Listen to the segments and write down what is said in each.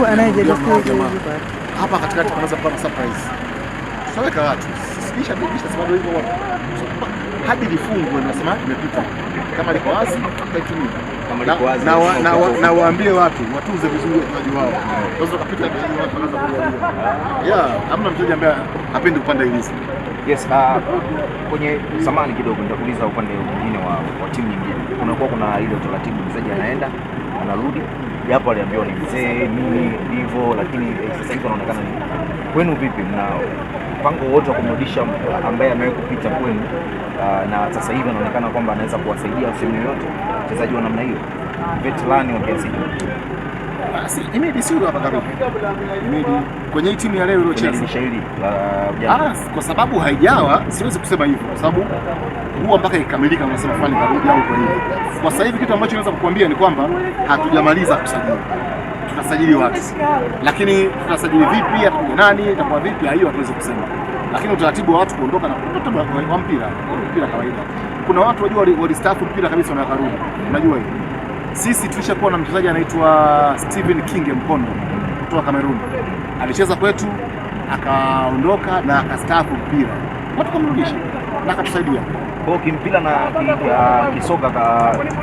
anayeje hapa katikati kunaweza kuwa surprise. Tutaweka watu. Sisibisha sababu hivyo hadi lifungwe nasema imepita. Kama liko wazi tutaitumia. Kama liko wazi na waambie watu watuze vizuri wachezaji wao. Sasa tukapita watu wanaanza kulia. Hamna mchezaji ambaye hapendi kupanda hizi. Yes, kwenye samani kidogo nitakuuliza upande mwingine wa timu nyingine. Kuna ile utaratibu mchezaji anaenda anarudi, japo aliambiwa ni mzee nini hivyo, lakini sasa hivi anaonekana ni kwenu. Vipi, mna mpango wote wa kumrudisha ambaye amewahi kupita kwenu na sasa hivi anaonekana kwamba anaweza kuwasaidia sehemu yoyote mchezaji wa namna hiyo veterani wa kiasi hicho? Imedi sio hapa karibu. Imedi kwenye timu ya leo iliyocheza shairi kwa sababu haijawa, siwezi kusema hivyo kwa sababu huwa mpaka ikamilika unasema fulani karudi au kwa hivyo. Kwa sasa hivi kitu ambacho naweza kukuambia ni kwamba hatujamaliza kusajili. Tutasajili watu. Lakini tutasajili vipi, atakuja nani, itakuwa vipi, hiyo hatuwezi kusema. Lakini utaratibu wa watu kuondoka na kutoka wa mpira kawaida. Kuna watu wajua walistaafu mpira kabisa na karudi. Unajua hiyo. Sisi tulishakuwa na mchezaji anaitwa Steven Kinge Mpondo kutoka Kamerun. Alicheza kwetu, akaondoka na akastaafu mpira. Watu kamrudisha na akatusaidia. Kwa kimpira na kisoka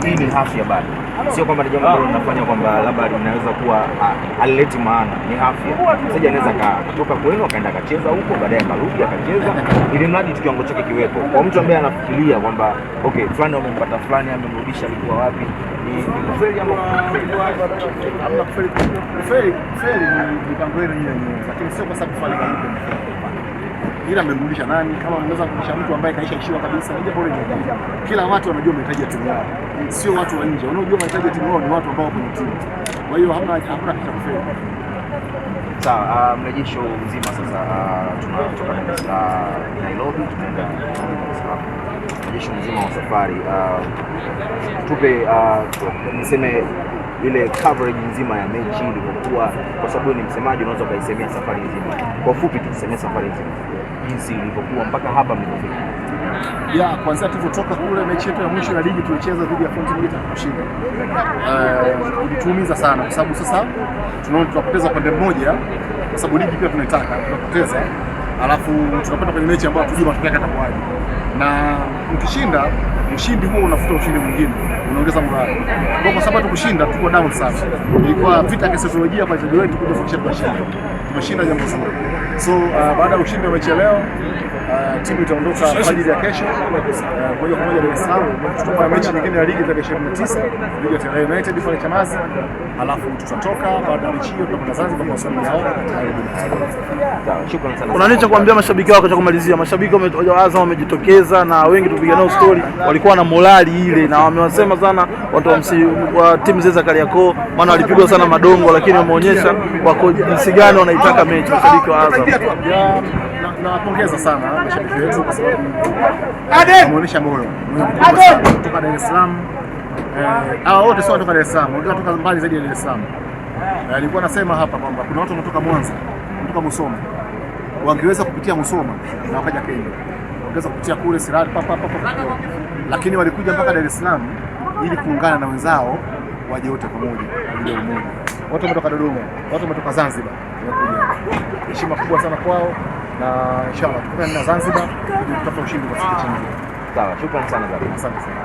hii ni afya bado. Sio kwamba ni jambo ambalo linafanya kwamba labda linaweza kuwa alileti maana, ni afya. Mchezaji anaweza kutoka kwenu akaenda akacheza huko, baadaye akarudi akacheza, ili mradi kiwango chake kiwepo. Kwa mtu ambaye anafikiria kwamba okay, fulani amempata fulani amemrudisha alikuwa wapi, ni kufeli ama hamna kufeli. Kufeli ni mipango yenu yenyewe, lakini sio kwa sababu fulani hayupo. Ila amemrudisha nani? Kama unaweza kurudisha mtu ambaye kaishaishiwa kabisa, ni jambo lingine. Kila watu wanajua mahitaji ya timu yao, sio watu wa nje. Wanaojua mahitaji ya timu yao ni watu ambao wako kwenye timu. Kwa hiyo hakuna kitu cha kufeli. Sawa, mrejesho mzima sasa tunatoka Nairobi tunaenda Dar es Salaam. Mrejesho mzima wa safari, tupe niseme ile coverage nzima ya mechi ilivyokuwa, kwa sababu ni msemaji unaweza kaisemea safari nzima. Kwa ufupi tusemee safari nzima jinsi ilivyokuwa mpaka hapa mlipofika. Kwanza tulipotoka kule mechi yetu ya mwisho ya ligi tulicheza dhidi ya Fountain Gate kushinda. Ilituumiza sana kwa sababu sasa tunaona tunapoteza pande moja kwa sababu ligi pia tunaitaka, tunapoteza. Alafu tunapata kwenye mechi ambayo hatujui matokeo yake yatakuwaje. Na mkishinda, mshindi huo unafuta ushindi mwingine, unaongeza morale. Kwa sababu tukushinda tuko down sana. Ilikuwa vita ya kisaikolojia kwa wachezaji wetu kuja kufikisha tunashinda. Tumeshinda jambo zuri. So baada ya ushindi wa mechi leo, timu itaondoka kwa ajili ya kesho moja kwa moja Dar es Salaam. Tutakuwa mechi nyingine ya ligi tarehe 29 dhidi ya Tabora United pale Chamazi. Alafu tutatoka baada ya mechi hiyo tutakwenda Zanzibar kwa sababu yao. Shukrani sana. Kuna nini cha kuambia mashabiki wako cha kumalizia? Mashabiki wa Azam wamejitokeza na wengi tupiga nao story, walikuwa na morali ile na wamewasema sana watu wa timu za Kariakoo, maana walipigwa sana madongo, lakini wameonyesha wako jinsi gani wanaitaka mechi. Mashabiki wa Azam nawapongeza sana mashabiki wetu kwa sababu wameonyesha moyo kutoka Dar es Salaam. Wote sio kutoka Dar es Salaam, kutoka mbali zaidi ya Dar es Salaam. Nilikuwa nasema hapa kwamba kuna watu wanatoka Mwanza, kutoka Musoma, wangeweza kupitia Musoma na wakaja Kenya, wangeweza kupitia kule Sirari lakini walikuja mpaka Dar es Salaam ili kuungana na wenzao waje wote pamoja ndio umoja. Watu wametoka Dodoma, watu wametoka Zanzibar, wamekuja. Heshima kubwa sana kwao na inshallah tukutane na Zanzibar ili tupate ushindi kwa siku nyingine. Sawa, shukrani sana. Asante sana.